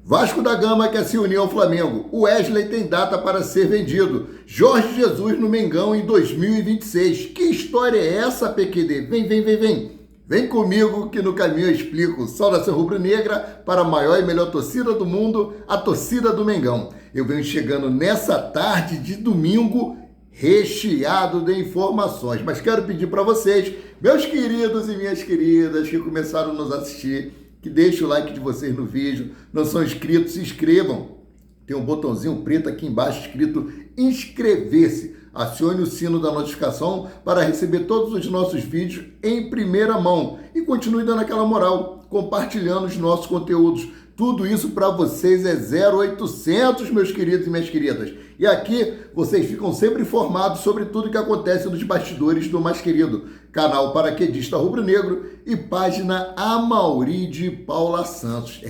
Vasco da Gama quer se unir ao Flamengo. O Wesley tem data para ser vendido. Jorge Jesus no Mengão em 2026. Que história é essa, PQD? Vem. Vem comigo que no caminho eu explico. Saudação rubro-negra para a maior e melhor torcida do mundo, a torcida do Mengão. Eu venho chegando nessa tarde de domingo recheado de informações. Mas quero pedir para vocês, meus queridos e minhas queridas que começaram a nos assistir, que deixem o like de vocês no vídeo. Não são inscritos, se inscrevam. Tem um botãozinho preto aqui embaixo escrito inscrever-se. Acione o sino da notificação para receber todos os nossos vídeos em primeira mão. E continue dando aquela moral, compartilhando os nossos conteúdos. Tudo isso para vocês é 0800, meus queridos e minhas queridas. E aqui vocês ficam sempre informados sobre tudo que acontece nos bastidores do mais querido canal Paraquedista Rubro-Negro e página Amauri de Paula Santos.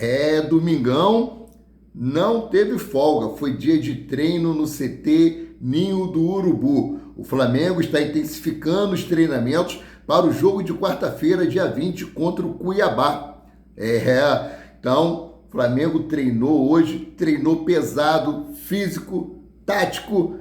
Domingão não teve folga, foi dia de treino no CT Ninho do Urubu. O Flamengo está intensificando os treinamentos para o jogo de quarta-feira, dia 20, contra o Cuiabá. Então, o Flamengo treinou hoje, treinou pesado, físico, tático.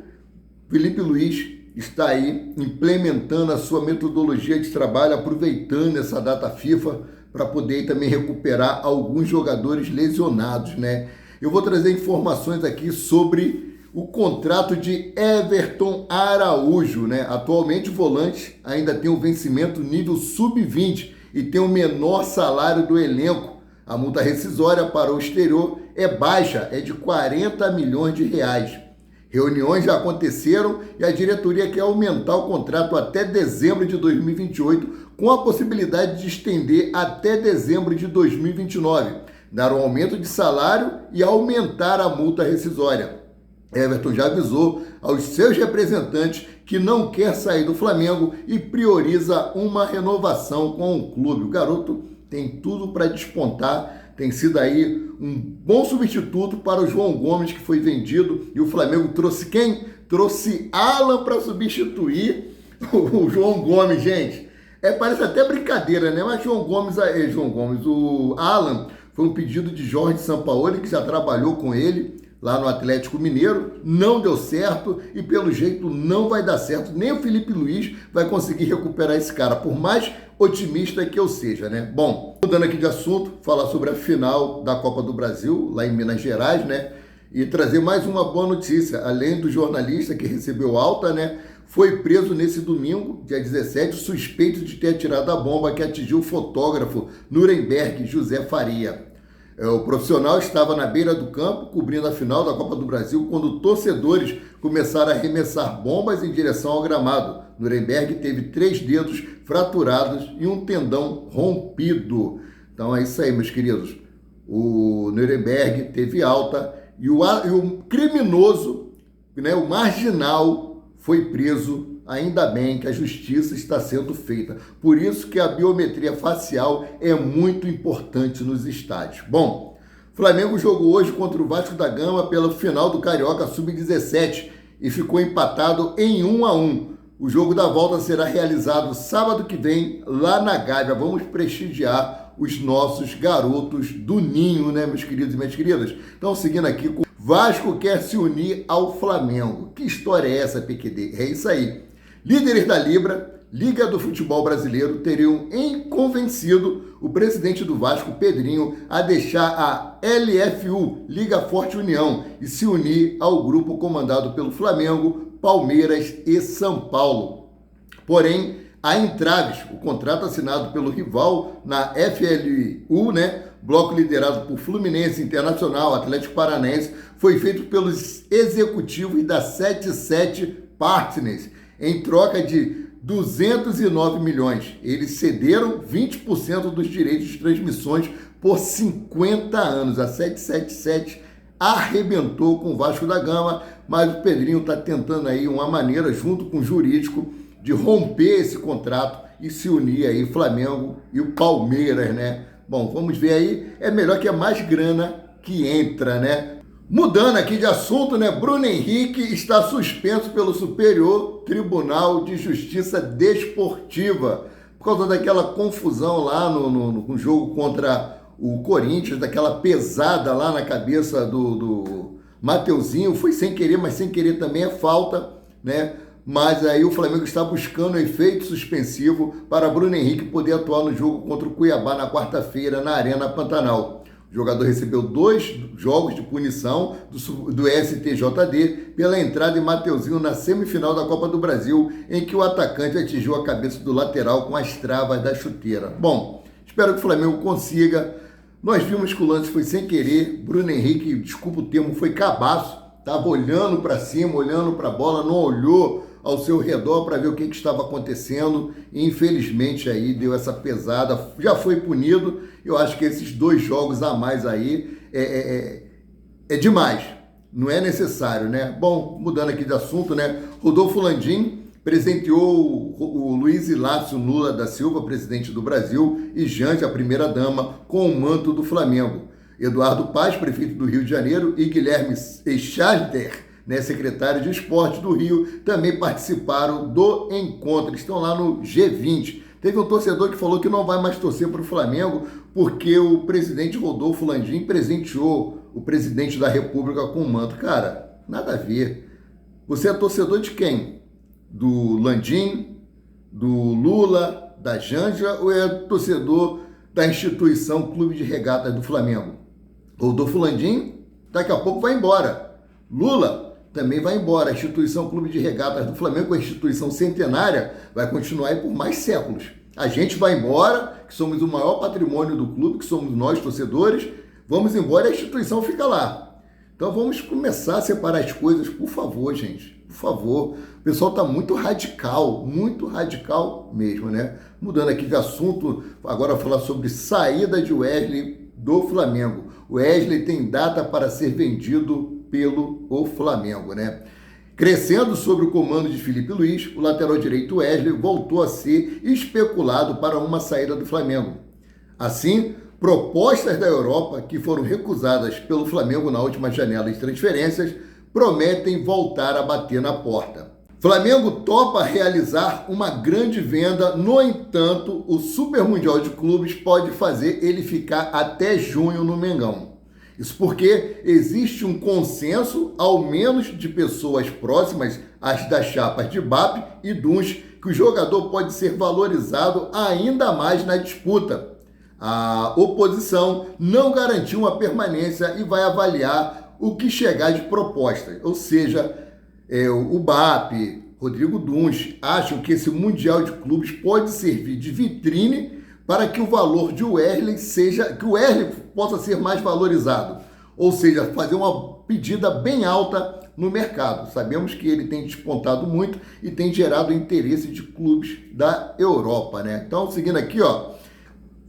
Felipe Luiz está aí implementando a sua metodologia de trabalho, aproveitando essa data FIFA para poder também recuperar alguns jogadores lesionados, né? Eu vou trazer informações aqui sobre o contrato de Everton Araújo, né? Atualmente o volante ainda tem um vencimento nível sub-20 e tem o menor salário do elenco. A multa rescisória para o exterior é baixa, é de 40 milhões de reais. Reuniões já aconteceram e a diretoria quer aumentar o contrato até dezembro de 2028, com a possibilidade de estender até dezembro de 2029, dar um aumento de salário e aumentar a multa rescisória. Everton já avisou aos seus representantes que não quer sair do Flamengo e prioriza uma renovação com o clube. O garoto tem tudo para despontar, tem sido aí um bom substituto para o João Gomes, que foi vendido, e o Flamengo trouxe quem? Trouxe Alan para substituir o João Gomes, gente. Parece até brincadeira, né? Mas o Alan foi um pedido de Jorge Sampaoli, que já trabalhou com ele lá no Atlético Mineiro, não deu certo e pelo jeito não vai dar certo, nem o Felipe Luiz vai conseguir recuperar esse cara, por mais otimista que eu seja, né? Bom, mudando aqui de assunto, falar sobre a final da Copa do Brasil, lá em Minas Gerais, né? E trazer mais uma boa notícia, além do jornalista que recebeu alta, né? Foi preso nesse domingo, dia 17, suspeito de ter atirado a bomba que atingiu o fotógrafo Nuremberg José Faria. O profissional estava na beira do campo, cobrindo a final da Copa do Brasil, quando torcedores começaram a arremessar bombas em direção ao gramado. Nuremberg teve 3 dedos fraturados e um tendão rompido. Então é isso aí, meus queridos. O Nuremberg teve alta e o criminoso, né, o marginal, foi preso. Ainda bem que a justiça está sendo feita. Por isso que a biometria facial é muito importante nos estádios. Bom, Flamengo jogou hoje contra o Vasco da Gama pela final do Carioca Sub-17 e ficou empatado em 1-1. O jogo da volta será realizado sábado que vem lá na Gávea. Vamos prestigiar os nossos garotos do Ninho, né, meus queridos e minhas queridas? Então, seguindo aqui, Vasco quer se unir ao Flamengo. Que história é essa, PQD? É isso aí. Líderes da Liga do Futebol Brasileiro, teriam convencido o presidente do Vasco, Pedrinho, a deixar a LFU, Liga Forte União, e se unir ao grupo comandado pelo Flamengo, Palmeiras e São Paulo. Porém, há entraves. O contrato assinado pelo rival na FLU, né, bloco liderado por Fluminense, Internacional, Atlético Paranaense, foi feito pelos executivos da 77 Partners, em troca de 209 milhões. Eles cederam 20% dos direitos de transmissões por 50 anos. A 777 arrebentou com o Vasco da Gama, mas o Pedrinho está tentando aí uma maneira, junto com o jurídico, de romper esse contrato e se unir aí Flamengo e o Palmeiras, né? Bom, vamos ver aí. É melhor que é mais grana que entra, né? Mudando aqui de assunto, né? Bruno Henrique está suspenso pelo Superior Tribunal de Justiça Desportiva por causa daquela confusão lá no jogo contra o Corinthians, daquela pesada lá na cabeça do Mateuzinho. Foi sem querer, mas sem querer também é falta, né? Mas aí o Flamengo está buscando um efeito suspensivo para Bruno Henrique poder atuar no jogo contra o Cuiabá na quarta-feira na Arena Pantanal. O jogador recebeu 2 jogos de punição do STJD pela entrada em Mateuzinho na semifinal da Copa do Brasil, em que o atacante atingiu a cabeça do lateral com as travas da chuteira. Bom, espero que o Flamengo consiga. Nós vimos que o lance foi sem querer. Bruno Henrique, desculpa o termo, foi cabaço. Estava olhando para cima, olhando para a bola, não olhou ao seu redor para ver o que estava acontecendo. E, infelizmente aí deu essa pesada, já foi punido. Eu acho que esses 2 jogos a mais aí é demais, não é necessário, né? Bom, mudando aqui de assunto, né? Rodolfo Landim presenteou o Luiz Inácio Lula da Silva, presidente do Brasil, e Janja, a primeira-dama, com o manto do Flamengo. Eduardo Paz, prefeito do Rio de Janeiro, e Guilherme Echarter, né, secretário de Esportes do Rio, também participaram do encontro. Estão lá no G20. Teve um torcedor que falou que não vai mais torcer para o Flamengo porque o presidente Rodolfo Landim presenteou o presidente da República com o manto. Cara, nada a ver. Você é torcedor de quem? Do Landim, do Lula, da Janja, ou é torcedor da instituição Clube de Regatas do Flamengo? Rodolfo Landim daqui a pouco vai embora. Lula também vai embora. A instituição Clube de Regatas do Flamengo, a instituição centenária, vai continuar aí por mais séculos. A gente vai embora, que somos o maior patrimônio do clube, que somos nós, torcedores, vamos embora e a instituição fica lá. Então vamos começar a separar as coisas, por favor, gente. Por favor. O pessoal está muito radical mesmo, né? Mudando aqui de assunto, agora falar sobre saída de Wesley do Flamengo. O Wesley tem data para ser vendido pelo Flamengo, né? Crescendo sob o comando de Felipe Luiz, o lateral direito Wesley voltou a ser especulado para uma saída do Flamengo. Assim, propostas da Europa que foram recusadas pelo Flamengo na última janela de transferências prometem voltar a bater na porta. Flamengo topa realizar uma grande venda, no entanto, o Super Mundial de Clubes pode fazer ele ficar até junho no Mengão. Isso porque existe um consenso, ao menos de pessoas próximas às das chapas de BAP e Duns, que o jogador pode ser valorizado ainda mais na disputa. A oposição não garantiu uma permanência e vai avaliar o que chegar de proposta. Ou seja, o BAP, Rodrigo Duns, acham que esse Mundial de Clubes pode servir de vitrine para que o valor de Wesley que o Wesley possa ser mais valorizado, ou seja, fazer uma pedida bem alta no mercado. Sabemos que ele tem despontado muito e tem gerado interesse de clubes da Europa, né? Então, seguindo aqui,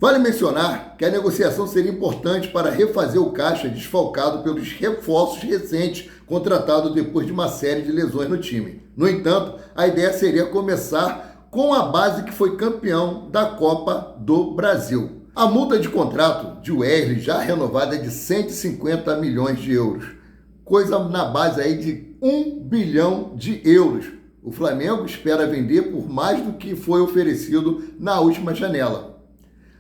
vale mencionar que a negociação seria importante para refazer o caixa desfalcado pelos reforços recentes contratados depois de uma série de lesões no time. No entanto, a ideia seria começar com a base que foi campeão da Copa do Brasil. A multa de contrato de Wesley já renovada é de 150 milhões de euros, coisa na base aí de 1 bilhão de euros. O Flamengo espera vender por mais do que foi oferecido na última janela.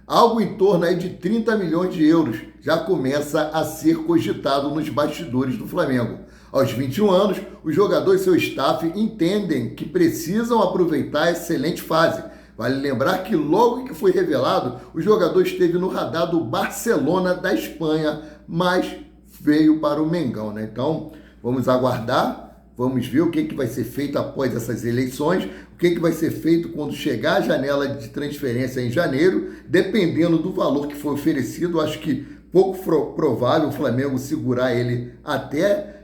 Algo em torno aí de 30 milhões de euros já começa a ser cogitado nos bastidores do Flamengo. Aos 21 anos, o jogador e seu staff entendem que precisam aproveitar a excelente fase. Vale lembrar que logo que foi revelado, o jogador esteve no radar do Barcelona da Espanha, mas veio para o Mengão, né? Então, vamos aguardar, vamos ver o que vai ser feito após essas eleições, o que vai ser feito quando chegar a janela de transferência em janeiro, dependendo do valor que for oferecido. Acho que pouco provável o Flamengo segurar ele até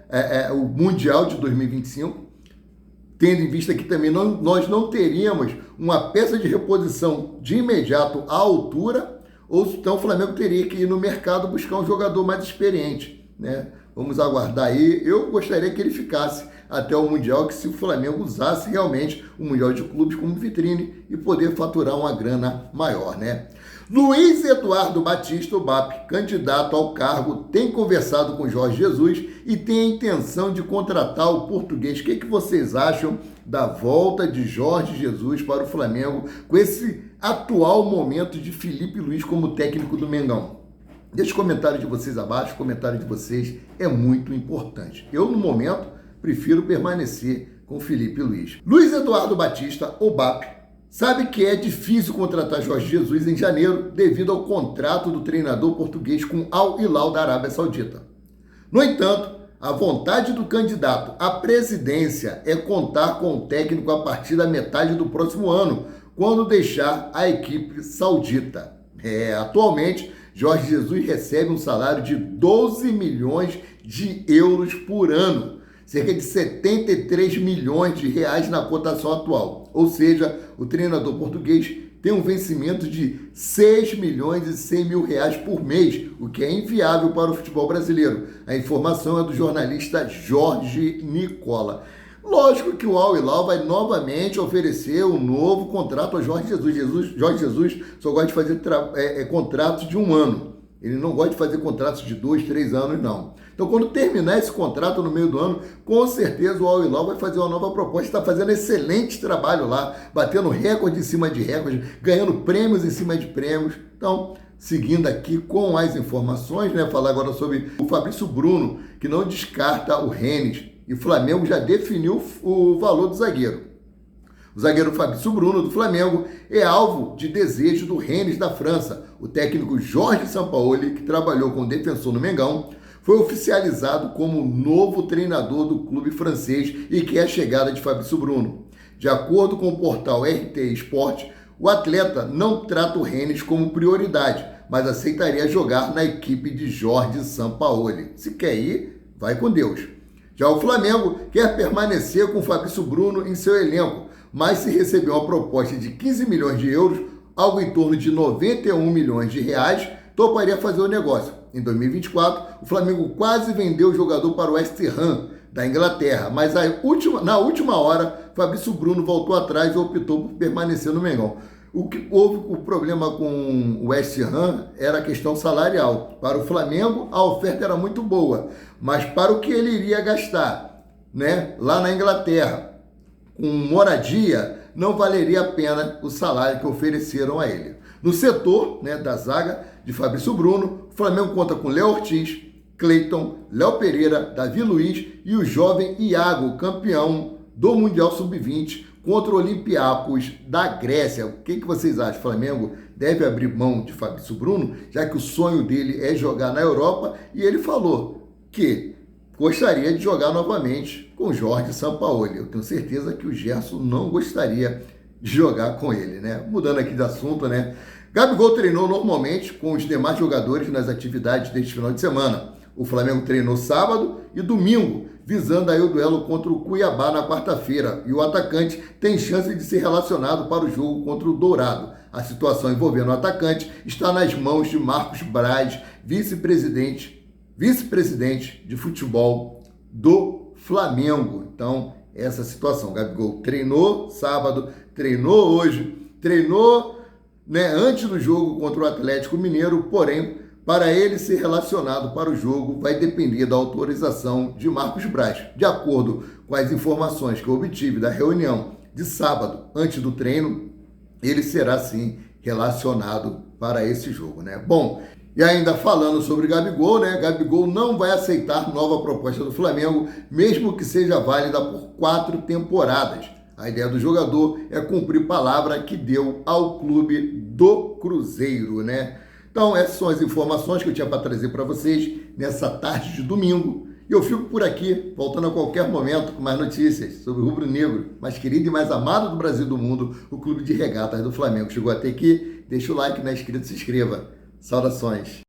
o Mundial de 2025, tendo em vista que também nós não teríamos uma peça de reposição de imediato à altura, ou então o Flamengo teria que ir no mercado buscar um jogador mais experiente, né? Vamos aguardar aí. Eu gostaria que ele ficasse até o Mundial, que se o Flamengo usasse realmente o Mundial de Clubes como vitrine e poder faturar uma grana maior, né? Luiz Eduardo Batista, o BAP, candidato ao cargo, tem conversado com Jorge Jesus e tem a intenção de contratar o português. O que vocês acham da volta de Jorge Jesus para o Flamengo com esse atual momento de Felipe Luiz como técnico do Mengão? Deixe o comentário de vocês abaixo, o comentário de vocês é muito importante. Eu, no momento, prefiro permanecer com Felipe Luiz. Luiz Eduardo Batista, o BAP, sabe que é difícil contratar Jorge Jesus em janeiro devido ao contrato do treinador português com Al Hilal da Arábia Saudita. No entanto, a vontade do candidato à presidência é contar com o técnico a partir da metade do próximo ano, quando deixar a equipe saudita. Atualmente, Jorge Jesus recebe um salário de 12 milhões de euros por ano, cerca de 73 milhões de reais na cotação atual. Ou seja, o treinador português tem um vencimento de 6 milhões e 100 mil reais por mês, o que é inviável para o futebol brasileiro. A informação é do jornalista Jorge Nicola. Lógico que o Al Hilal vai novamente oferecer um novo contrato a Jorge Jesus. Jorge Jesus só gosta de fazer contratos de 1 ano. Ele não gosta de fazer contratos de 2, 3 anos, não. Então, quando terminar esse contrato no meio do ano, com certeza o Al Hilal vai fazer uma nova proposta. Está fazendo excelente trabalho lá, batendo recorde em cima de recorde, ganhando prêmios em cima de prêmios. Então, seguindo aqui com as informações, falar agora sobre o Fabrício Bruno, que não descarta o Rennes. E o Flamengo já definiu o valor do zagueiro. O zagueiro Fabrício Bruno, do Flamengo, é alvo de desejo do Rennes da França. O técnico Jorge Sampaoli, que trabalhou com o defensor no Mengão, foi oficializado como novo treinador do clube francês e quer a chegada de Fabrício Bruno. De acordo com o portal RT Sport, o atleta não trata o Rennes como prioridade, mas aceitaria jogar na equipe de Jorge Sampaoli. Se quer ir, vai com Deus. Já o Flamengo quer permanecer com o Fabrício Bruno em seu elenco, mas se receber uma proposta de 15 milhões de euros, algo em torno de 91 milhões de reais, toparia fazer o negócio. Em 2024, o Flamengo quase vendeu o jogador para o West Ham, da Inglaterra, mas na última hora, Fabrício Bruno voltou atrás e optou por permanecer no Mengão. O problema com o West Ham era a questão salarial. Para o Flamengo, a oferta era muito boa, mas para o que ele iria gastar, lá na Inglaterra, com moradia, não valeria a pena o salário que ofereceram a ele. No setor da zaga de Fabrício Bruno, o Flamengo conta com Léo Ortiz, Cleiton, Léo Pereira, Davi Luiz e o jovem Iago, campeão do Mundial Sub-20 contra o Olympiacos da Grécia. O que vocês acham? O Flamengo deve abrir mão de Fabrício Bruno, já que o sonho dele é jogar na Europa, e ele falou que gostaria de jogar novamente com Jorge Sampaoli. Eu tenho certeza que o Gerson não gostaria de jogar com ele, Mudando aqui de assunto, Gabigol treinou normalmente com os demais jogadores nas atividades deste final de semana. O Flamengo treinou sábado e domingo, visando aí o duelo contra o Cuiabá na quarta-feira. E o atacante tem chance de ser relacionado para o jogo contra o Dourado. A situação envolvendo o atacante está nas mãos de Marcos Braz, vice-presidente de futebol do Flamengo. Então, essa situação. Gabigol treinou sábado, treinou hoje, treinou antes do jogo contra o Atlético Mineiro, porém, para ele ser relacionado para o jogo, vai depender da autorização de Marcos Braz. De acordo com as informações que eu obtive da reunião de sábado, antes do treino, ele será sim relacionado para esse jogo, Bom, e ainda falando sobre Gabigol, Gabigol não vai aceitar nova proposta do Flamengo, mesmo que seja válida por 4 temporadas. A ideia do jogador é cumprir palavra que deu ao clube do Cruzeiro, Então, essas são as informações que eu tinha para trazer para vocês nessa tarde de domingo. E eu fico por aqui, voltando a qualquer momento com mais notícias sobre o rubro-negro, mais querido e mais amado do Brasil e do mundo, o Clube de Regatas do Flamengo. Chegou até aqui? Deixa o like, não é inscrito, se inscreva. Saudações!